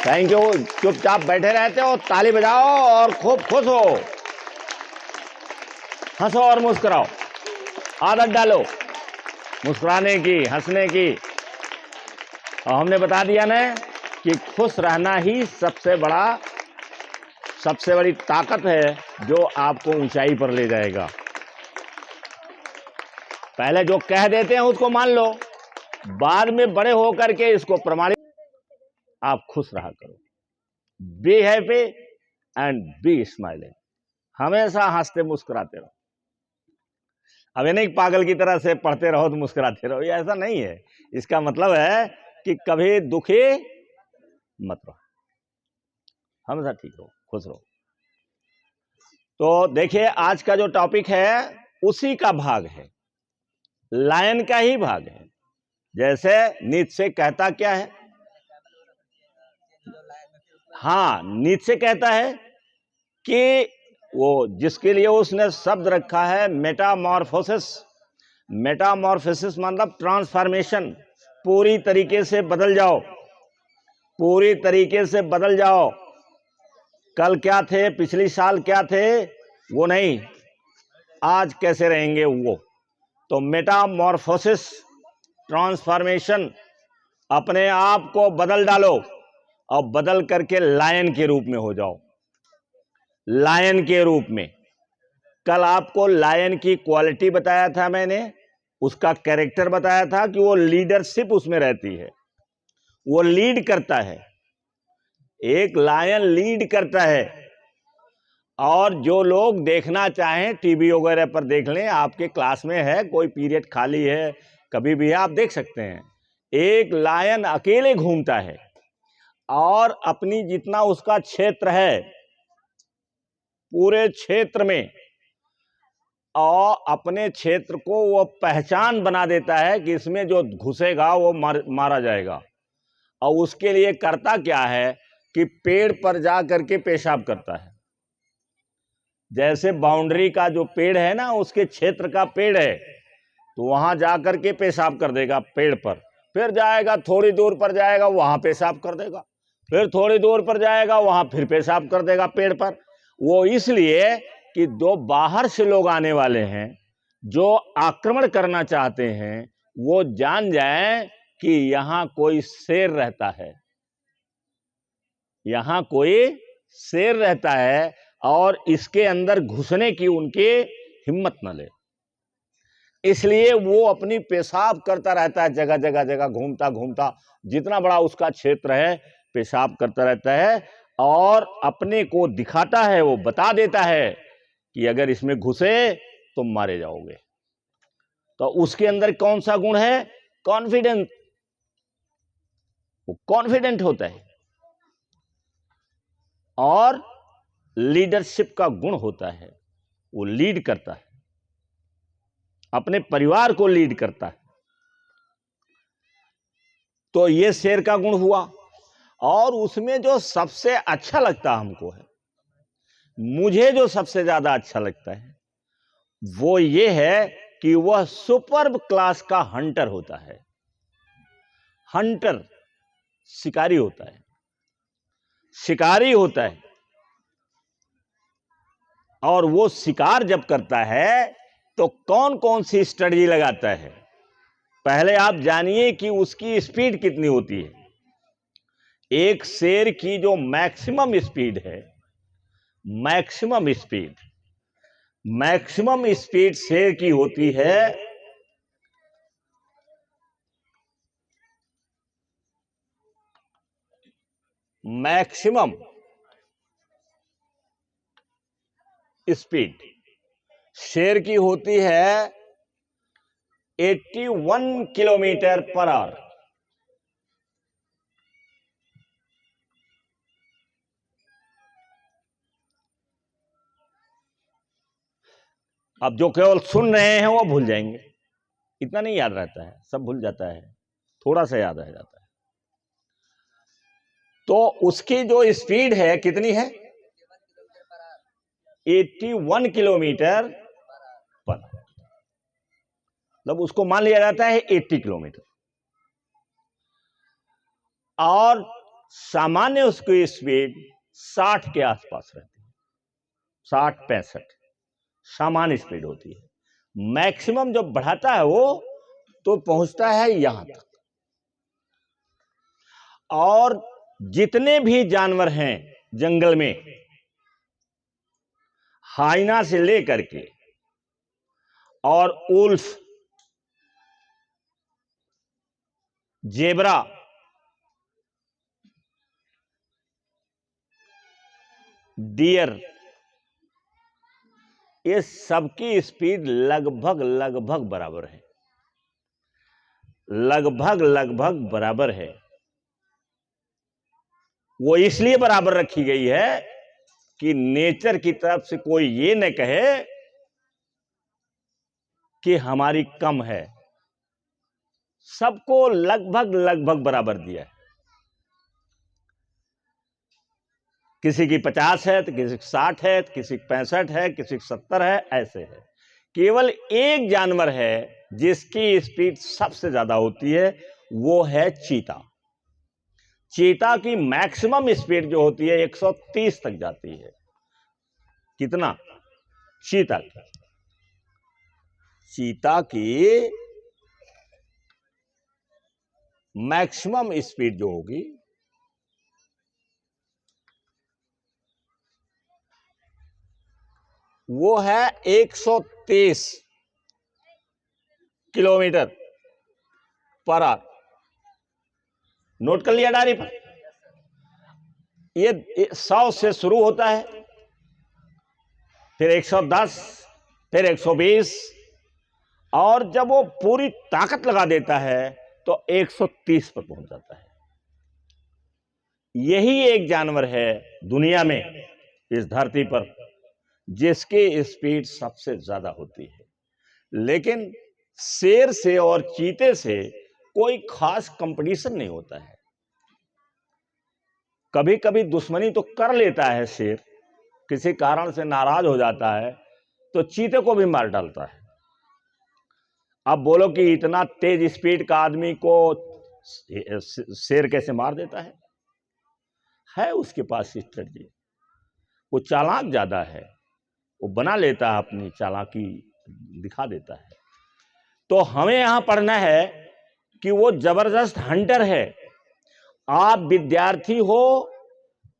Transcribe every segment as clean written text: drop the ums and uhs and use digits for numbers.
Thank you. चुपचाप बैठे रहते हो, ताली बजाओ और खूब खुश हो, हंसो और मुस्कुराओ। आदत डालो मुस्कुराने की, हंसने की। और हमने बता दिया ना कि खुश रहना ही सबसे बड़ी ताकत है जो आपको ऊंचाई पर ले जाएगा। पहले जो कह देते हैं उसको मान लो, बाद में बड़े होकर के इसको प्रमाणित। आप खुश रहा करो, be happy and B smiling. हमेशा हंसते मुस्कुराते रहो। अब ये नहीं पागल की तरह से पढ़ते रहो तो मुस्कुराते रहो, ये ऐसा नहीं है। इसका मतलब है कि कभी दुखी मत रहो, हमेशा ठीक रहो, खुश रहो। तो देखिए, आज का जो टॉपिक है उसी का भाग है, लायन का ही भाग है। जैसे नीत्शे कहता क्या है, हाँ, नीत्शे कहता है कि वो जिसके लिए उसने शब्द रखा है मेटामॉर्फोसिस। मेटामॉर्फोसिस मतलब ट्रांसफॉर्मेशन, पूरी तरीके से बदल जाओ, पूरी तरीके से बदल जाओ। कल क्या थे, पिछली साल क्या थे, वो नहीं, आज कैसे रहेंगे वो। तो मेटामॉर्फोसिस, ट्रांसफॉर्मेशन, अपने आप को बदल डालो और बदल करके लायन के रूप में हो जाओ। लायन के रूप में। कल आपको लायन की क्वालिटी बताया था मैंने, उसका कैरेक्टर बताया था कि वो लीडरशिप उसमें रहती है, वो लीड करता है। एक लायन लीड करता है। और जो लोग देखना चाहें टीवी वगैरह पर देख लें, आपके क्लास में है, कोई पीरियड खाली है, कभी भी आप देख सकते हैं। एक लायन अकेले घूमता है और अपनी जितना उसका क्षेत्र है, पूरे क्षेत्र में, और अपने क्षेत्र को वो पहचान बना देता है कि इसमें जो घुसेगा वो मारा जाएगा। और उसके लिए करता क्या है कि पेड़ पर जा करके पेशाब करता है। जैसे बाउंड्री का जो पेड़ है ना, उसके क्षेत्र का पेड़ है, तो वहां जाकर के पेशाब कर देगा पेड़ पर। फिर जाएगा, थोड़ी दूर पर जाएगा, वहां पेशाब कर देगा। फिर थोड़ी दूर पर जाएगा, वहां फिर पेशाब कर देगा पेड़ पर। वो इसलिए कि दो बाहर से लोग आने वाले हैं जो आक्रमण करना चाहते हैं, वो जान जाएं कि यहां कोई शेर रहता है, यहां कोई शेर रहता है, और इसके अंदर घुसने की उनकी हिम्मत न ले। इसलिए वो अपनी पेशाब करता रहता है, जगह जगह जगह घूमता घूमता, जितना बड़ा उसका क्षेत्र है पेशाब करता रहता है, और अपने को दिखाता है, वो बता देता है कि अगर इसमें घुसे तो मारे जाओगे। तो उसके अंदर कौन सा गुण है? कॉन्फिडेंस। वो कॉन्फिडेंट होता है और लीडरशिप का गुण होता है, वो लीड करता है, अपने परिवार को लीड करता है। तो ये शेर का गुण हुआ। और उसमें जो सबसे अच्छा लगता हमको है, मुझे जो सबसे ज्यादा अच्छा लगता है, वो ये है कि वह सुपर क्लास का हंटर होता है। हंटर शिकारी होता है, शिकारी होता है। और वो शिकार जब करता है तो कौन कौन सी स्ट्रेटजी लगाता है, पहले आप जानिए कि उसकी स्पीड कितनी होती है। एक शेर की जो मैक्सिमम स्पीड है, मैक्सिमम स्पीड शेर की होती है मैक्सिमम स्पीड शेर की होती है 81 किलोमीटर पर आवर। अब जो केवल सुन रहे हैं वो भूल जाएंगे, इतना नहीं याद रहता है, सब भूल जाता है, थोड़ा सा याद रह जाता है। तो उसकी जो स्पीड है कितनी है? 81 किलोमीटर पर, मतलब उसको मान लिया जाता है 80 किलोमीटर। और सामान्य उसकी स्पीड 60 के आसपास रहती है, 60-65 सामान्य स्पीड होती है। मैक्सिमम जब बढ़ाता है वो तो पहुंचता है यहां तक। और जितने भी जानवर हैं जंगल में, हाइना से लेकर के और उल्फ, जेब्रा, डियर, ये सबकी स्पीड लगभग बराबर है, लगभग बराबर है। वो इसलिए बराबर रखी गई है कि नेचर की तरफ से कोई ये न कहे कि हमारी कम है, सबको लगभग बराबर दिया है। किसी की 50 है तो किसी की 60 है, तो किसी की 65 है, किसी की 70 है, ऐसे है। केवल एक जानवर है जिसकी स्पीड सबसे ज्यादा होती है, वो है चीता। चीता की मैक्सिमम स्पीड जो होती है 130 तक जाती है। कितना? चीता की मैक्सिमम स्पीड जो होगी वो है 130 किलोमीटर पर आवर। नोट कर लिया डायरी पर? ये 100 से शुरू होता है, फिर 110, फिर 120, और जब वो पूरी ताकत लगा देता है तो 130 पर पहुंच जाता है। यही एक जानवर है दुनिया में, इस धरती पर, जिसकी स्पीड सबसे ज्यादा होती है। लेकिन शेर से और चीते से कोई खास कंपटीशन नहीं होता है। कभी कभी दुश्मनी तो कर लेता है शेर, किसी कारण से नाराज हो जाता है तो चीते को भी मार डालता है। अब बोलो कि इतना तेज स्पीड का आदमी को शेर कैसे मार देता है उसके पास स्ट्रेटजी। वो चालाक ज्यादा है, वो बना लेता है, अपनी चालाकी दिखा देता है। तो हमें यहां पढ़ना है कि वो जबरदस्त हंटर है। आप विद्यार्थी हो,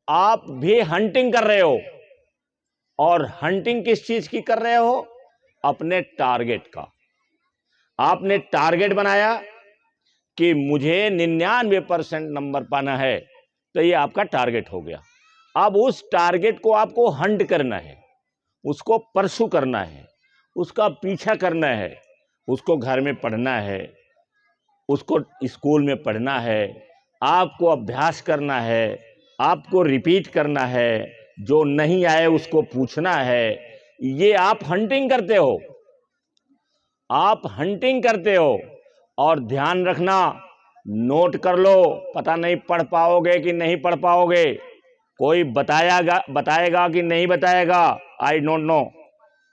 आप भी हंटिंग कर रहे हो, और हंटिंग किस चीज की कर रहे हो? अपने टारगेट का। आपने टारगेट बनाया कि मुझे 99% नंबर पाना है, तो ये आपका टारगेट हो गया। अब उस टारगेट को आपको हंट करना है, उसको परसू करना है, उसका पीछा करना है, उसको घर में पढ़ना है, उसको स्कूल में पढ़ना है, आपको अभ्यास करना है, आपको रिपीट करना है, जो नहीं आए उसको पूछना है। ये आप हंटिंग करते हो, आप हंटिंग करते हो। और ध्यान रखना, नोट कर लो, पता नहीं पढ़ पाओगे कि नहीं पढ़ पाओगे, कोई बताएगा कि नहीं बताएगा, आई डोंट नो।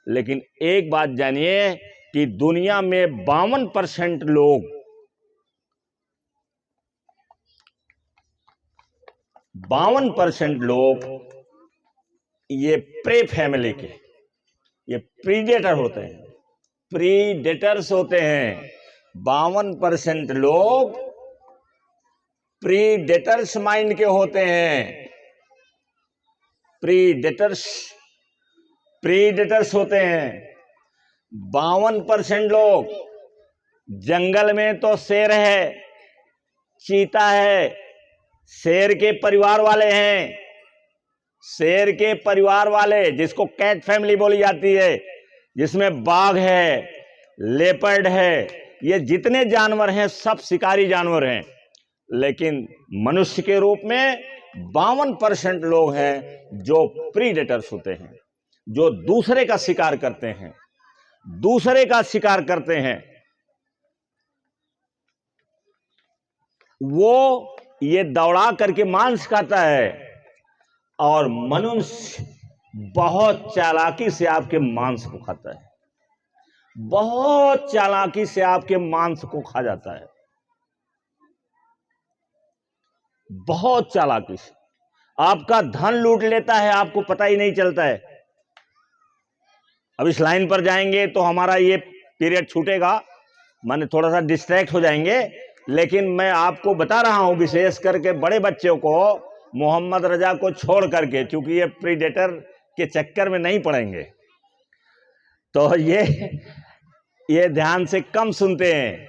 लेकिन एक बात जानिए कि दुनिया में 52% लोग 52% लोग ये प्रे फैमिली के, ये प्रीडेटर होते हैं, प्रीडेटर्स होते हैं। 52% लोग प्रीडेटर्स माइंड के होते हैं, प्रीडेटर्स होते हैं। 52% लोग, जंगल में तो शेर है, चीता है, शेर के परिवार वाले हैं, शेर के परिवार वाले, जिसको कैट फैमिली बोली जाती है, जिसमें बाघ है, लेपर्ड है, ये जितने जानवर हैं सब शिकारी जानवर हैं। लेकिन मनुष्य के रूप में 52% लोग हैं जो प्रीडेटर्स होते हैं, जो दूसरे का शिकार करते हैं, दूसरे का शिकार करते हैं। वो ये दौड़ा करके मांस खाता है, और मनुष्य बहुत चालाकी से आपके मांस को खाता है, बहुत चालाकी से आपके मांस को खा जाता है। बहुत चालाकी से आपका धन लूट लेता है, आपको पता ही नहीं चलता है। अब इस लाइन पर जाएंगे तो हमारा ये पीरियड छूटेगा, माने थोड़ा सा डिस्ट्रैक्ट हो जाएंगे, लेकिन मैं आपको बता रहा हूं विशेष करके बड़े बच्चों को मोहम्मद रजा को छोड़ करके, क्योंकि ये प्रीडेटर के चक्कर में नहीं पड़ेंगे। तो ये ध्यान से कम सुनते हैं।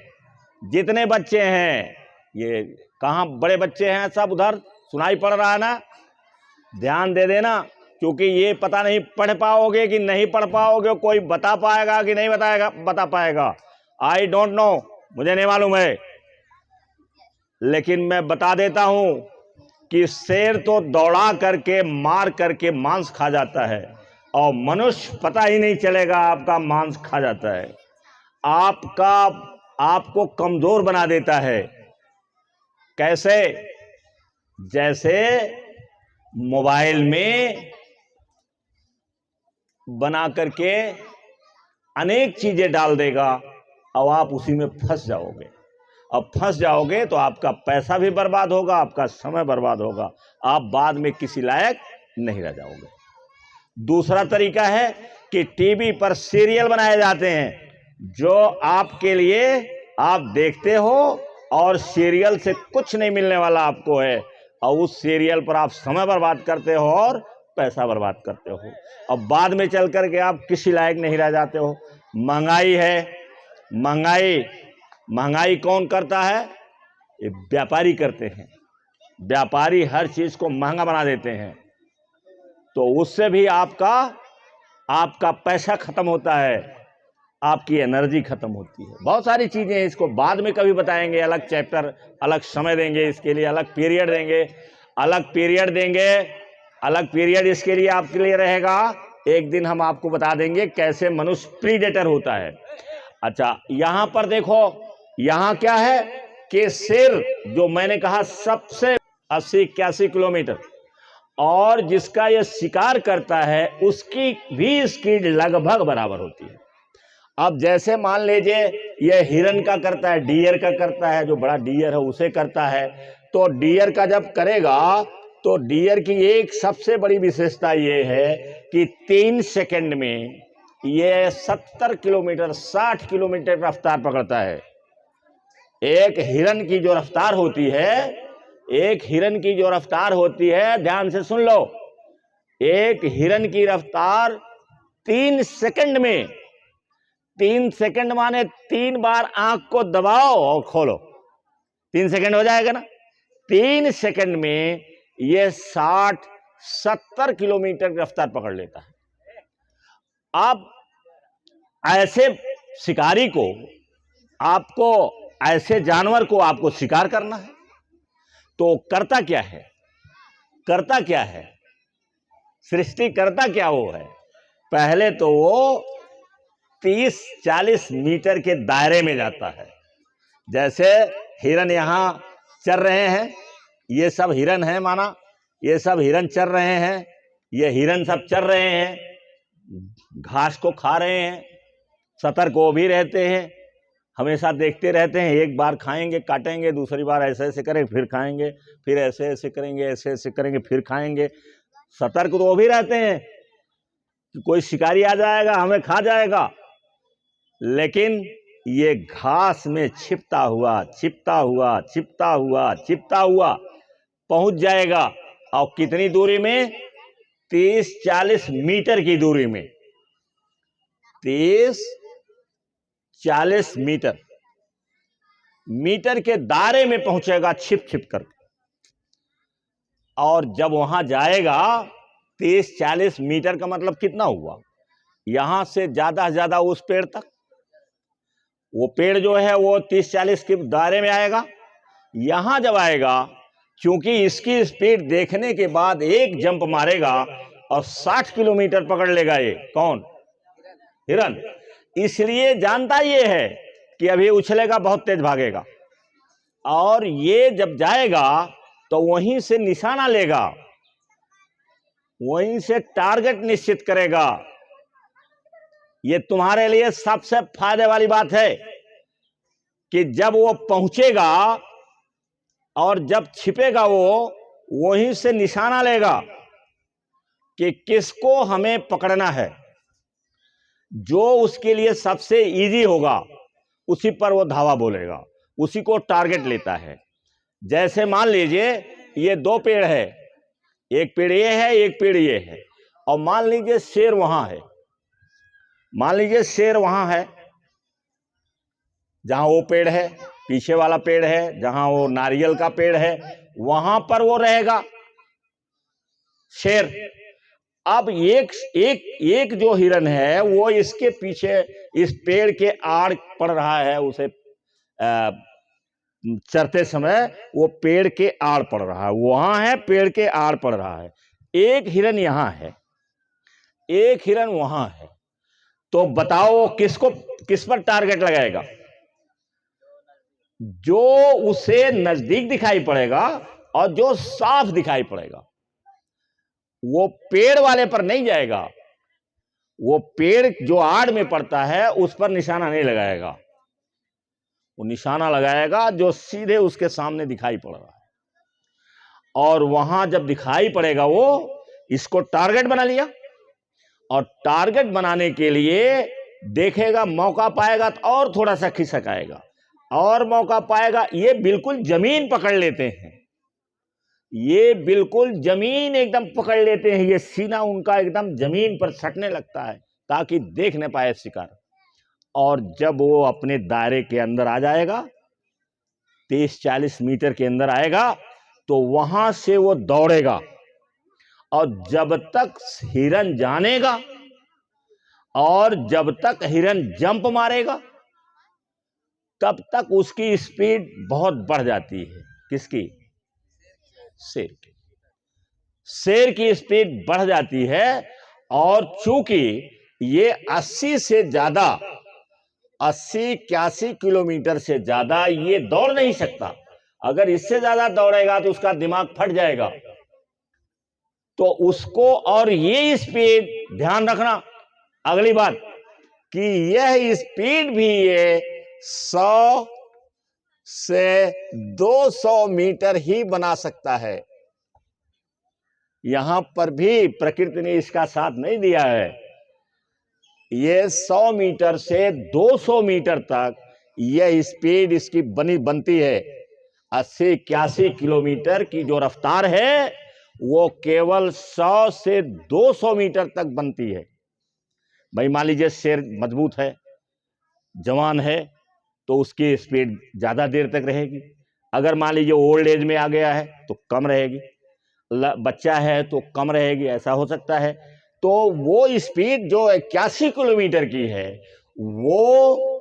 जितने बच्चे हैं, ये कहाँ बड़े बच्चे हैं, सब उधर सुनाई पड़ रहा है ना, ध्यान दे देना, क्योंकि ये पता नहीं पढ़ पाओगे कि नहीं पढ़ पाओगे, कोई बता पाएगा कि नहीं बता पाएगा, आई डोंट नो, मुझे नहीं मालूम है। लेकिन मैं बता देता हूं कि शेर तो दौड़ा करके मार करके मांस खा जाता है, और मनुष्य पता ही नहीं चलेगा आपका मांस खा जाता है, आपको कमजोर बना देता है। कैसे? जैसे मोबाइल में बना करके अनेक चीजें डाल देगा और आप उसी में फंस जाओगे। अब फंस जाओगे तो आपका पैसा भी बर्बाद होगा, आपका समय बर्बाद होगा, आप बाद में किसी लायक नहीं रह जाओगे। दूसरा तरीका है कि टीवी पर सीरियल बनाए जाते हैं जो आपके लिए आप देखते हो, और सीरियल से कुछ नहीं मिलने वाला आपको है, और उस सीरियल पर आप समय बर्बाद करते हो और पैसा बर्बाद करते हो, और बाद में चल करके आप किसी लायक नहीं रह जाते हो। महंगाई है, महंगाई कौन करता है? ये व्यापारी करते हैं। व्यापारी हर चीज को महंगा बना देते हैं, तो उससे भी आपका पैसा खत्म होता है, आपकी एनर्जी खत्म होती है। बहुत सारी चीजें हैं, इसको बाद में कभी बताएंगे, अलग चैप्टर, अलग समय देंगे इसके लिए, अलग पीरियड देंगे, अलग पीरियड इसके लिए आपके लिए रहेगा। एक दिन हम आपको बता देंगे कैसे मनुष्य प्रीडेटर होता है। अच्छा, यहां पर देखो, यहां क्या है कि शेर, जो मैंने कहा सबसे 80-81 किलोमीटर, और जिसका यह शिकार करता है उसकी भी स्पीड लगभग बराबर होती है। अब जैसे मान लीजिए यह हिरन का करता है, डियर का करता है, जो बड़ा डियर है उसे करता है, तो डियर का जब करेगा तो डियर की एक सबसे बड़ी विशेषता यह है कि 3 सेकंड में यह 70 किलोमीटर 60 किलोमीटर रफ्तार पकड़ता है। एक हिरन की जो रफ्तार होती है, ध्यान से सुन लो, एक हिरन की रफ्तार 3 सेकंड में, 3 सेकंड माने 3 बार आंख को दबाओ और खोलो, 3 सेकंड हो जाएगा ना। 3 सेकंड में यह 60-70 किलोमीटर की रफ्तार पकड़ लेता है। अब ऐसे शिकारी को, आपको ऐसे जानवर को आपको शिकार करना है, तो करता क्या है, सृष्टिकर्ता क्या वो है? पहले तो वो 30-40 मीटर के दायरे में जाता है। जैसे हिरन यहां चर रहे हैं, ये सब हिरन है, माना ये सब हिरन चर रहे हैं, ये हिरन सब चर रहे हैं, घास को खा रहे हैं, सतर्क वो भी रहते हैं, हमेशा देखते रहते हैं, एक बार खाएंगे काटेंगे, दूसरी बार ऐसे ऐसे करेंगे फिर खाएंगे, फिर ऐसे ऐसे करेंगे, ऐसे ऐसे करेंगे फिर खाएंगे। सतर्क तो वो भी रहते हैं कि कोई शिकारी आ जाएगा हमें खा जाएगा, लेकिन ये घास में छिपता हुआ पहुंच जाएगा। और कितनी दूरी में? 30-40 मीटर की दूरी में, 30-40 मीटर के दायरे में पहुंचेगा छिप कर। और जब वहां जाएगा 30-40 मीटर का मतलब कितना हुआ? यहां से ज्यादा से ज्यादा उस पेड़ तक, वो पेड़ जो है वो 30-40 के दायरे में आएगा। यहां जब आएगा, क्योंकि इसकी स्पीड देखने के बाद एक जंप मारेगा और 60 किलोमीटर पकड़ लेगा। ये कौन? हिरन। इसलिए जानता ये है कि अभी उछलेगा, बहुत तेज भागेगा, और ये जब जाएगा तो वहीं से निशाना लेगा, वहीं से टारगेट निश्चित करेगा। ये तुम्हारे लिए सबसे फायदे वाली बात है कि जब वो पहुंचेगा और जब छिपेगा वो वहीं से निशाना लेगा कि किसको हमें पकड़ना है। जो उसके लिए सबसे इजी होगा उसी पर वो धावा बोलेगा, उसी को टारगेट लेता है। जैसे मान लीजिए ये दो पेड़ है, एक पेड़ ये है, एक पेड़ ये है, और मान लीजिए शेर वहां है, मान लीजिए शेर वहां है जहां वो पेड़ है, पीछे वाला पेड़ है जहां वो नारियल का पेड़ है, वहां पर वो रहेगा शेर। अब एक एक एक जो हिरन है वो इसके पीछे इस पेड़ के आड़ पड़ रहा है, उसे चरते समय वो पेड़ के आड़ पड़ रहा है, वहां है पेड़ के आड़ पड़ रहा है। एक हिरन यहां है, एक हिरन वहां है, तो बताओ किसको, किस पर टारगेट लगाएगा? जो उसे नजदीक दिखाई पड़ेगा और जो साफ दिखाई पड़ेगा। वो पेड़ वाले पर नहीं जाएगा, वो पेड़ जो आड़ में पड़ता है उस पर निशाना नहीं लगाएगा, वो निशाना लगाएगा जो सीधे उसके सामने दिखाई पड़ रहा है। और वहां जब दिखाई पड़ेगा वो इसको टारगेट बना लिया, और टारगेट बनाने के लिए देखेगा, मौका पाएगा तो और थोड़ा सा खिसक आएगा, और मौका पाएगा। ये बिल्कुल जमीन पकड़ लेते हैं, ये बिल्कुल जमीन एकदम पकड़ लेते हैं, ये सीना उनका एकदम जमीन पर सटने लगता है ताकि देख न पाए शिकार। और जब वो अपने दायरे के अंदर आ जाएगा, 30-40 मीटर के अंदर आएगा, तो वहां से वो दौड़ेगा, और जब तक हिरन जानेगा और जब तक हिरन जंप मारेगा तब तक उसकी स्पीड बहुत बढ़ जाती है। किसकी? शेर की। शेर की स्पीड बढ़ जाती है, और चूंकि ये 80 से ज्यादा 80-81 किलोमीटर से ज्यादा ये दौड़ नहीं सकता। अगर इससे ज्यादा दौड़ेगा तो उसका दिमाग फट जाएगा, तो उसको, और ये स्पीड ध्यान रखना अगली बात कि यह स्पीड भी ये 100 से 200 मीटर ही बना सकता है। यहां पर भी प्रकृति ने इसका साथ नहीं दिया है। ये 100 मीटर से 200 मीटर तक यह स्पीड इसकी बनती है। 80-81 किलोमीटर की जो रफ्तार है वो केवल 100 से 200 मीटर तक बनती है। भाई मान लीजिए शेर मजबूत है, जवान है, तो उसकी स्पीड ज्यादा देर तक रहेगी। अगर मान लीजिए ओल्ड एज में आ गया है तो कम रहेगी, बच्चा है तो कम रहेगी, ऐसा हो सकता है। तो वो स्पीड जो 81 किलोमीटर की है वो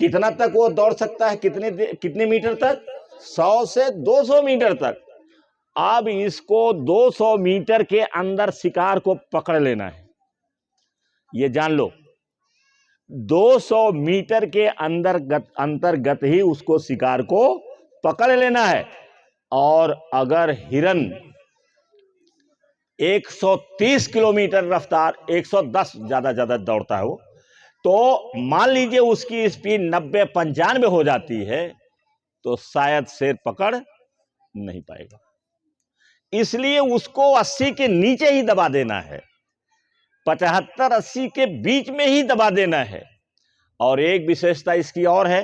कितना तक वो दौड़ सकता है, कितने मीटर तक? 100 से 200 मीटर तक। अब इसको 200 मीटर के अंदर शिकार को पकड़ लेना है, ये जान लो। 200 मीटर के अंतर्गत ही उसको शिकार को पकड़ लेना है। और अगर हिरन 130 किलोमीटर रफ्तार, 110 ज्यादा दौड़ता है वो, तो मान लीजिए उसकी स्पीड 90-95 हो जाती है, तो शायद शेर पकड़ नहीं पाएगा। इसलिए उसको 80 के नीचे ही दबा देना है, 75-80 के बीच में ही दबा देना है। और एक विशेषता इसकी और है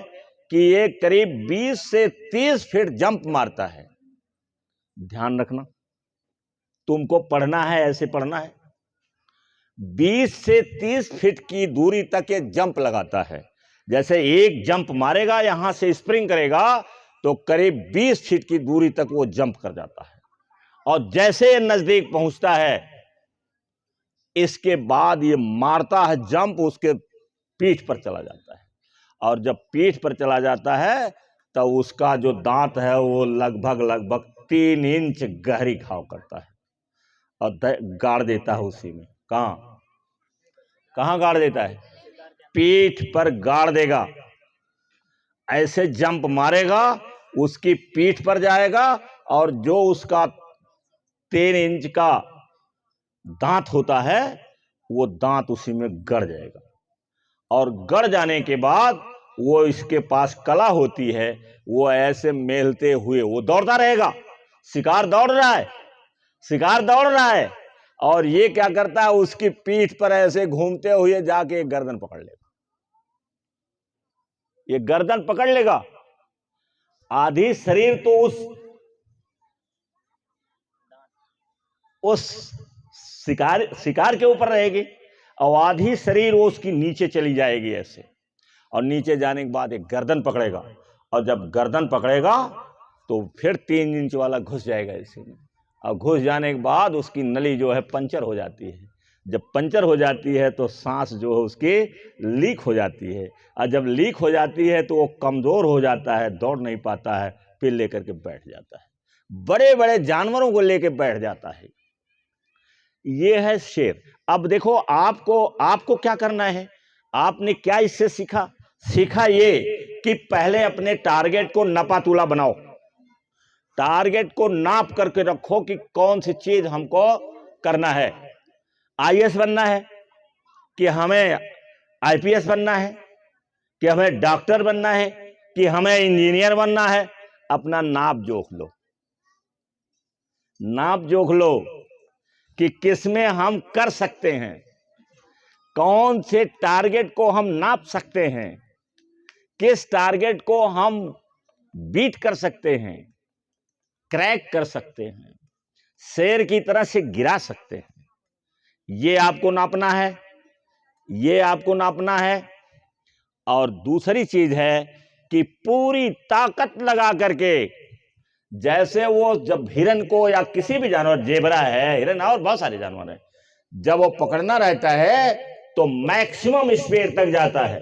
कि ये करीब 20 से 30 फीट जंप मारता है। ध्यान रखना, तुमको पढ़ना है, ऐसे पढ़ना है। 20 से 30 फीट की दूरी तक ये जंप लगाता है। जैसे एक जंप मारेगा, यहां से स्प्रिंग करेगा, तो करीब 20 फीट की दूरी तक वो जंप कर जाता है। और जैसे ये नजदीक पहुंचता है, इसके बाद ये मारता है जंप, उसके पीठ पर चला जाता है। और जब पीठ पर चला जाता है तो उसका जो दांत है वो लगभग 3 इंच गहरी घाव करता है, और गाड़ देता है उसी में। कहां गाड़ देता है? पीठ पर गाड़ देगा। ऐसे जंप मारेगा, उसकी पीठ पर जाएगा, और जो उसका 3 इंच का दांत होता है वो दांत उसी में गड़ जाएगा। और गड़ जाने के बाद वो इसके पास कला होती है, वो ऐसे मेलते हुए वो दौड़ता रहेगा। शिकार दौड़ रहा है, शिकार दौड़ रहा है, और ये क्या करता है, उसकी पीठ पर ऐसे घूमते हुए जाके एक गर्दन पकड़ लेगा। ये गर्दन पकड़ लेगा, आधी शरीर तो उस शिकार के ऊपर रहेगी, और आधी शरीर वो उसकी नीचे चली जाएगी ऐसे, और नीचे जाने के बाद एक गर्दन पकड़ेगा, और जब गर्दन पकड़ेगा तो फिर 3 इंच वाला घुस जाएगा इसी में, और घुस जाने के बाद उसकी नली जो है पंचर हो जाती है। जब पंचर हो जाती है तो सांस जो है उसकी लीक हो जाती है, और जब लीक हो जाती है तो वो कमज़ोर हो जाता है, दौड़ नहीं पाता है, फिर लेकर के बैठ जाता है, बड़े बड़े जानवरों को लेकर बैठ जाता है। ये है शेर। अब देखो आपको क्या करना है, आपने क्या इससे सीखा ये कि पहले अपने टारगेट को नपातुला बनाओ, टारगेट को नाप करके रखो कि कौन सी चीज हमको करना है। आईएएस बनना है कि हमें आईपीएस बनना है, कि हमें डॉक्टर बनना है, कि हमें इंजीनियर बनना है। अपना नाप जोख लो, नाप जोख लो कि किसमें हम कर सकते हैं, कौन से टारगेट को हम नाप सकते हैं, किस टारगेट को हम बीट कर सकते हैं, क्रैक कर सकते हैं, शेर की तरह से गिरा सकते हैं। ये आपको नापना है, ये आपको नापना है। और दूसरी चीज है कि पूरी ताकत लगा करके, जैसे वो जब हिरन को या किसी भी जानवर, जेबरा है, हिरन और बहुत सारे जानवर हैं, जब वो पकड़ना रहता है तो मैक्सिमम स्पीड तक जाता है,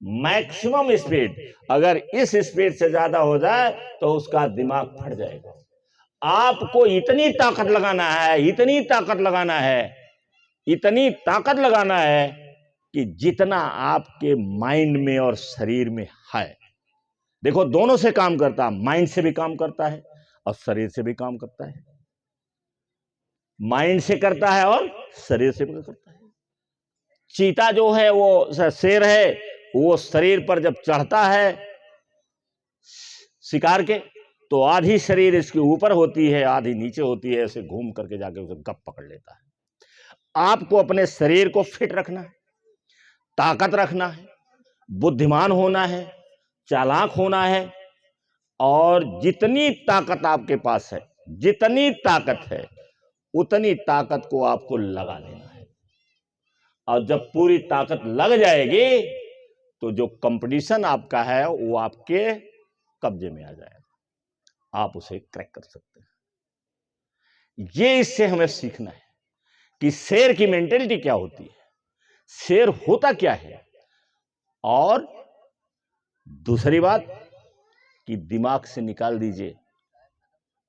मैक्सिमम स्पीड। अगर इस स्पीड से ज्यादा हो जाए तो उसका दिमाग फट जाएगा। आपको इतनी ताकत लगाना है, इतनी ताकत लगाना है, इतनी ताकत लगाना है कि जितना आपके माइंड में और शरीर में है। देखो दोनों से काम करता है, माइंड से भी काम करता है और शरीर से भी काम करता है, माइंड से करता है और शरीर से भी करता है। चीता जो है, वो शेर है, वो शरीर पर जब चढ़ता है शिकार के, तो आधी शरीर इसके ऊपर होती है, आधी नीचे होती है, ऐसे घूम करके जाके उसे गप पकड़ लेता है। आपको अपने शरीर को फिट रखना है, ताकत रखना है, बुद्धिमान होना है, चालाक होना है, और जितनी ताकत आपके पास है, जितनी ताकत है, उतनी ताकत को आपको लगा देना है। और जब पूरी ताकत लग जाएगी तो जो कंपटीशन आपका है वो आपके कब्जे में आ जाएगा, आप उसे क्रैक कर सकते हैं। ये इससे हमें सीखना है कि शेर की मेंटेलिटी क्या होती है, शेर होता क्या है। और दूसरी बात कि दिमाग से निकाल दीजिए,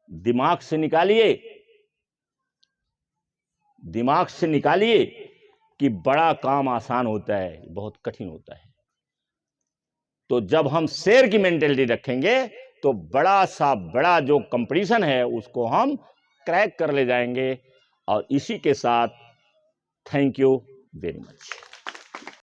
दिमाग से निकालिए, दिमाग से निकालिए कि बड़ा काम आसान होता है, बहुत कठिन होता है। तो जब हम शेर की मेंटेलिटी रखेंगे तो बड़ा जो कंपटीशन है उसको हम क्रैक कर ले जाएंगे। और इसी के साथ थैंक यू वेरी मच।